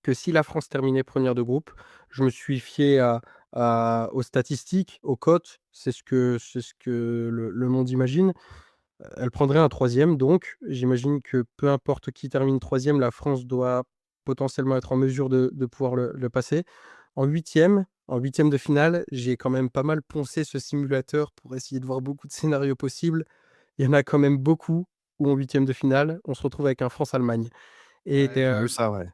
que si la France terminait première de groupe, je me suis fié aux statistiques, aux cotes, c'est ce que le monde imagine. Elle prendrait un troisième, donc j'imagine que peu importe qui termine troisième, la France doit potentiellement être en mesure de pouvoir le passer. En huitième de finale, j'ai quand même pas mal poncé ce simulateur pour essayer de voir beaucoup de scénarios possibles. Il y en a quand même beaucoup où en huitième de finale, on se retrouve avec un France-Allemagne et Ouais, j'ai vu ça, ouais.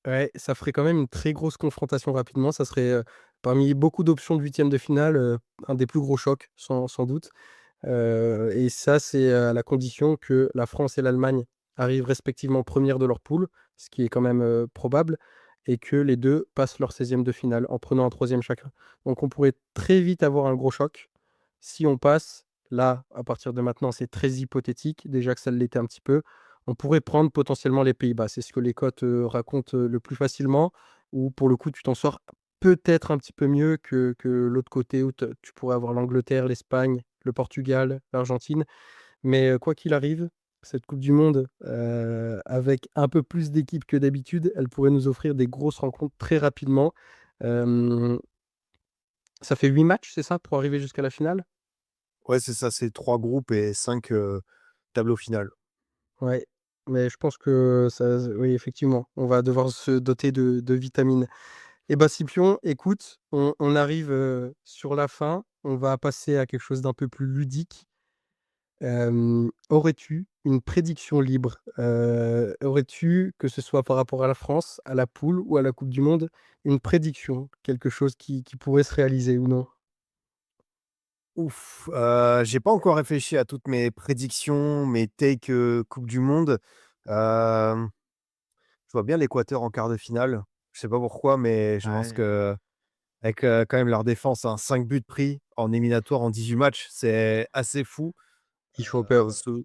ouais, ça ferait quand même une très grosse confrontation rapidement. Ça serait, parmi beaucoup d'options de huitième de finale, un des plus gros chocs sans doute. Et ça, c'est à la condition que la France et l'Allemagne arrivent respectivement premières de leur poule, ce qui est quand même, probable, et que les 2 passent leur 16e de finale en prenant un troisième chacun. Donc on pourrait très vite avoir un gros choc. Si on passe, là, à partir de maintenant, c'est très hypothétique, déjà que ça l'était un petit peu. On pourrait prendre potentiellement les Pays-Bas. C'est ce que les cotes, racontent, le plus facilement, où pour le coup, tu t'en sors peut-être un petit peu mieux que l'autre côté où tu pourrais avoir l'Angleterre, l'Espagne, le Portugal, l'Argentine. Mais, quoi qu'il arrive, cette coupe du monde, avec un peu plus d'équipes que d'habitude, elle pourrait nous offrir des grosses rencontres très rapidement. Hem, Ça fait 8 matchs, c'est ça, pour arriver jusqu'à la finale? Ouais, c'est ça, c'est 3 groupes et 5 tableaux final. Ouais, mais je pense que ça oui, effectivement, on va devoir se doter de vitamines. Eh ben, Scipion, écoute, on arrive, sur la fin. On va passer à quelque chose d'un peu plus ludique. Aurais-tu une prédiction libre? Aurais-tu, que ce soit par rapport à la France, à la poule ou à la coupe du monde, une prédiction? Quelque chose qui pourrait se réaliser ou non? Ouf, j'ai pas encore réfléchi à toutes mes prédictions, mes takes, coupe du monde. Hem, je vois bien l'Équateur en quart de finale. Je sais pas pourquoi, mais je pense Ouais, qu'avec, quand même leur défense, hein, 5 buts pris en éliminatoire en 18 matchs, c'est assez fou. ils font peur, eux. Sou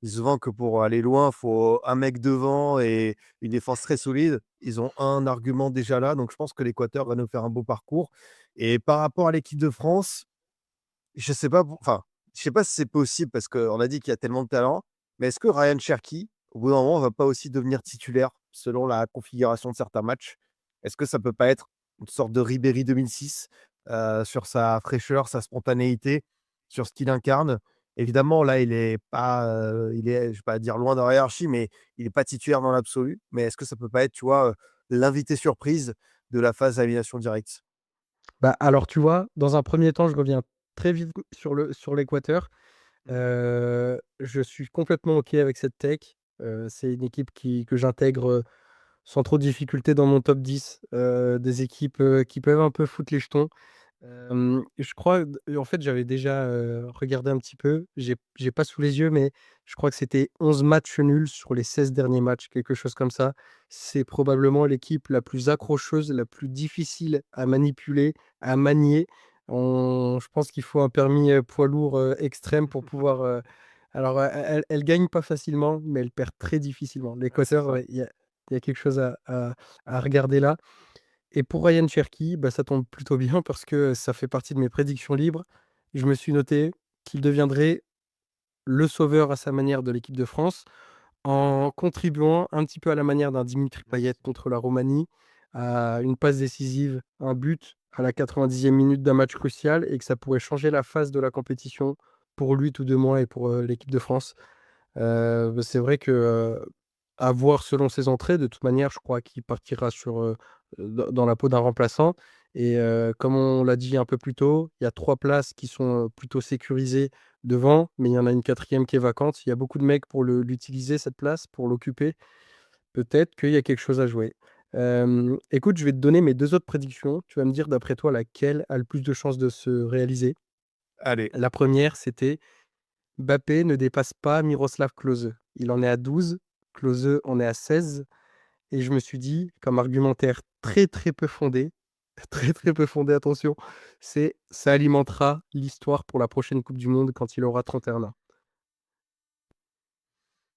Souvent que pour aller loin, faut un mec devant et une défense très solide. Ils ont un argument déjà là, donc je pense que l'Équateur va nous faire un beau parcours et par rapport à l'équipe de France, je sais pas enfin, je sais pas si c'est possible parce qu'on a dit qu'il y a tellement de talent, mais est-ce que Ryan Cherki, au bout d'un moment, va pas aussi devenir titulaire selon la configuration de certains matchs? Est-ce que ça peut pas être une sorte de Ribéry 2006, sur sa fraîcheur, sa spontanéité, sur ce qu'il incarne? Évidemment, là, il est, je vais pas dire loin dans la hiérarchie, mais il est pas titulaire dans l'absolu. Mais est-ce que ça peut pas être, tu vois, l'invité surprise de la phase à élimination directe? Bah, alors, tu vois, dans un premier temps, je reviens très vite sur l'Équateur. Je suis complètement OK avec cette tech. C'est une équipe que j'intègre, sans trop de difficulté dans mon top 10, des équipes, qui peuvent un peu foutre les jetons. Je crois en fait, j'avais déjà, regardé un petit peu. J'ai pas sous les yeux, mais je crois que c'était 11 matchs nuls sur les 16 derniers matchs, quelque chose comme ça. C'est probablement l'équipe la plus accrocheuse, la plus difficile à manipuler, à manier. Je pense qu'il faut un permis, poids lourd, extrême pour pouvoir, alors, elle gagne pas facilement, mais elle perd très difficilement. Ouais, c'est L'Équateur, ça. ouais, il y a quelque chose à regarder là. Et pour Ryan Cherki, bah, ça tombe plutôt bien parce que ça fait partie de mes prédictions libres. Je me suis noté qu'il deviendrait le sauveur à sa manière de l'équipe de France, en contribuant un petit peu à la manière d'un Dimitri Payet contre la Roumanie, à une passe décisive, un but à la 90e minute d'un match crucial et que ça pourrait changer la phase de la compétition pour lui tout de moins et pour, l'équipe de France. Bah, c'est vrai que, à voir selon ses entrées. De toute manière, je crois qu'il partira dans la peau d'un remplaçant et comme on l'a dit un peu plus tôt, il y a 3 places qui sont, plutôt sécurisées devant, mais il y en a une quatrième qui est vacante. Il y a beaucoup de mecs pour l'utiliser cette place, pour l'occuper. Peut-être qu'il y a quelque chose à jouer. Écoute, je vais te donner mes 2 autres prédictions. Tu vas me dire d'après toi laquelle a le plus de chances de se réaliser. Allez. La première, c'était Mbappé ne dépasse pas Miroslav Klose. Il en est à 12, Klose en est à 16 et je me suis dit, comme argumentaire très, très peu fondé, très, très peu fondé, attention, c'est ça alimentera l'histoire pour la prochaine coupe du monde quand il aura 31 ans.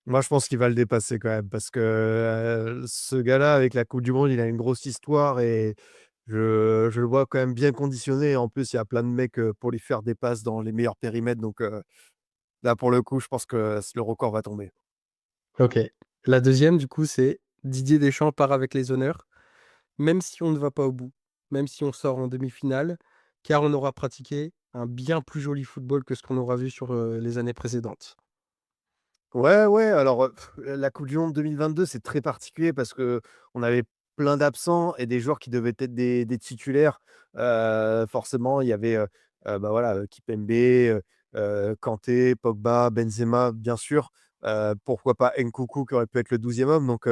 Moi, je pense qu'il va le dépasser quand même parce que, ce gars-là, avec la coupe du monde, il a une grosse histoire et Je le vois quand même bien conditionné. En plus, il y a plein de mecs, pour lui faire des passes dans les meilleurs périmètres donc là, pour le coup, je pense que le record va tomber. OK. La deuxième, du coup, c'est Didier Deschamps part avec les honneurs, même si on ne va pas au bout, même si on sort en demi-finale, car on aura pratiqué un bien plus joli football que ce qu'on aura vu sur, les années précédentes. Ouais, ouais, alors, la coupe du monde 2022, c'est très particulier parce qu'on avait plein d'absents et des joueurs qui devaient être des titulaires. Forcément, il y avait, bah, voilà, Kimpembe, Kanté, Pogba, Benzema, bien sûr. Pourquoi pas Nkunku qui aurait pu être le 12e homme. Donc,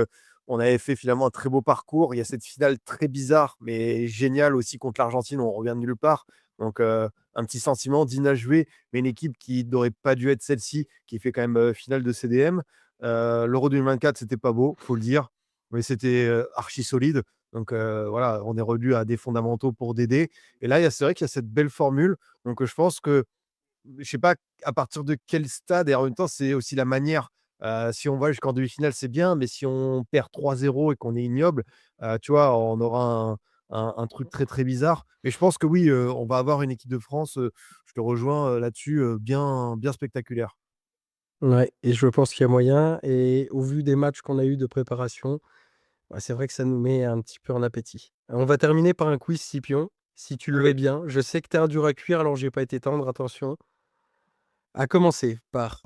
on avait fait finalement un très beau parcours. Il y a cette finale très bizarre, mais géniale aussi contre l'Argentine, où on revient de nulle part. Donc, un petit sentiment d'inachevé, mais une équipe qui n'aurait pas dû être celle-ci, qui fait quand même, finale de CDM. L'Euro 2024, c'était pas beau, faut le dire, mais c'était, archi solide. Donc, voilà, on est revenu à des fondamentaux pour Dédé. Et là, c'est vrai qu'il y a cette belle formule. Donc, je pense que je sais pas à partir de quel stade et en même temps, c'est aussi la manière. Si on va jusqu'en demi-finale, c'est bien, mais si on perd 3-0 et qu'on est ignoble, tu vois, on aura un truc très, très bizarre. Mais je pense que oui, on va avoir une équipe de France, je te rejoins, là-dessus, bien bien spectaculaire. Ouais et je pense qu'il y a moyen et au vu des matchs qu'on a eu de préparation, bah, c'est vrai que ça nous met un petit peu en appétit. On va terminer par un quiz Scipion, si tu le veux Oui. bien. Je sais que tu es un dur à cuire, alors j'ai pas été tendre, attention. À commencer par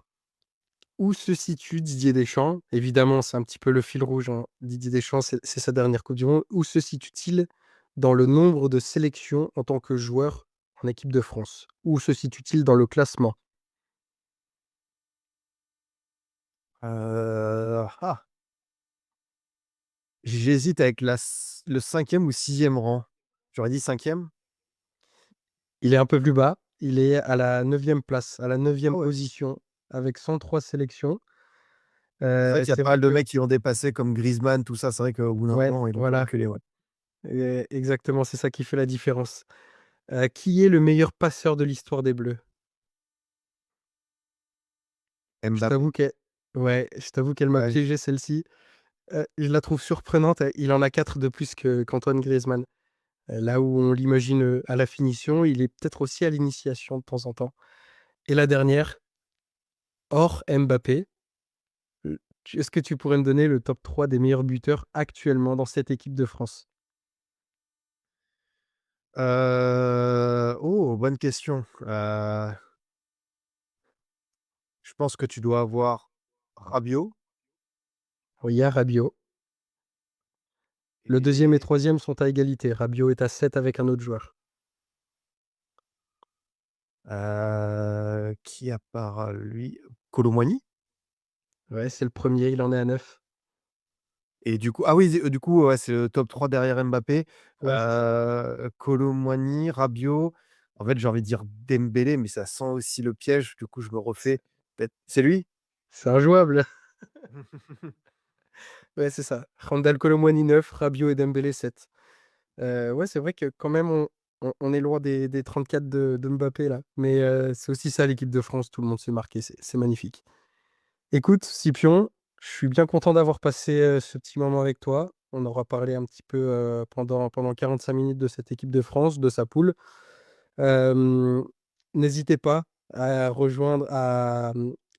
où se situe Didier Deschamps? Évidemment, c'est un petit peu le fil rouge, hein. Didier Deschamps, c'est sa dernière coupe du monde. Où se situe-t-il dans le nombre de sélections en tant que joueur en équipe de France? Où se situe-t-il dans le classement? Ah! J'hésite avec le 5e ou 6e rang. J'aurais dit 5e. Il est un peu plus bas, il est à la neuvième place, à la Ah neuvième ouais. position avec 103 sélections. C'est vrai qu'il y a C'est pas vrai mal de que mecs qui l'ont dépassé comme Griezmann, tout ça. C'est vrai qu'au bout d'un ouais, moment, ils l'ont pas voilà, reculé, ouais. exactement, c'est ça qui fait la différence. Qui est le meilleur passeur de l'histoire des Bleus? Je Mbappé. t'avoue qu'elle ouais, je t'avoue qu'elle m'a Ouais. piégé celle-ci. Je la trouve surprenante, il en a 4 de plus qu'Antoine Griezmann. Là où on l'imagine, à la finition, il est peut-être aussi à l'initiation de temps en temps. Et la dernière, hors Mbappé, est-ce que tu pourrais me donner le top 3 des meilleurs buteurs actuellement dans cette équipe de France? Oh, bonne question. Je pense que tu dois avoir Rabiot Oui, il y a Rabiot. Le deuxième et et troisième sont à égalité. Rabiot est à 7 avec un autre joueur. qui à part lui? Kolo Muani? Ouais, c'est le premier, il en est à 9. Et du coup ah oui, du coup, ouais, c'est le top 3 derrière Mbappé. Ouais, c'est ça. Kolo Muani, Rabiot. En fait, j'ai envie de dire Dembélé, mais ça sent aussi le piège. Du coup, je me C'est refais peut-être c'est lui? c'est injouable. Ouais, c'est ça. Randal Kolo Muani 9, Rabiot et Dembélé 7. Ouais, c'est vrai que quand même on est loin des 34 de Mbappé là, mais c'est aussi ça l'équipe de France, tout le monde s'est marqué, c'est magnifique. Écoute, Scipion, je suis bien content d'avoir passé, ce petit moment avec toi. On aura parlé un petit peu, pendant 45 minutes de cette équipe de France, de sa poule. Hem, N'hésitez pas à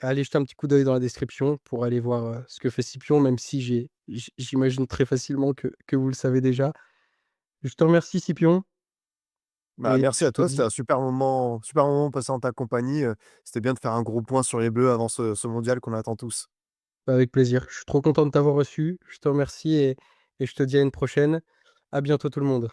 aller jeter un petit coup d'œil dans la description pour aller voir, ce que fait Scipion, même si j'imagine très facilement que vous le savez déjà. Je te remercie Scipion Bah, et merci je à te toi, c'était dis un super moment passé en ta compagnie, c'était bien de faire un gros point sur les Bleus avant ce mondial qu'on attend tous. avec plaisir. Je suis trop content de t'avoir reçu. Je te remercie et je te dis à une prochaine. À bientôt tout le monde.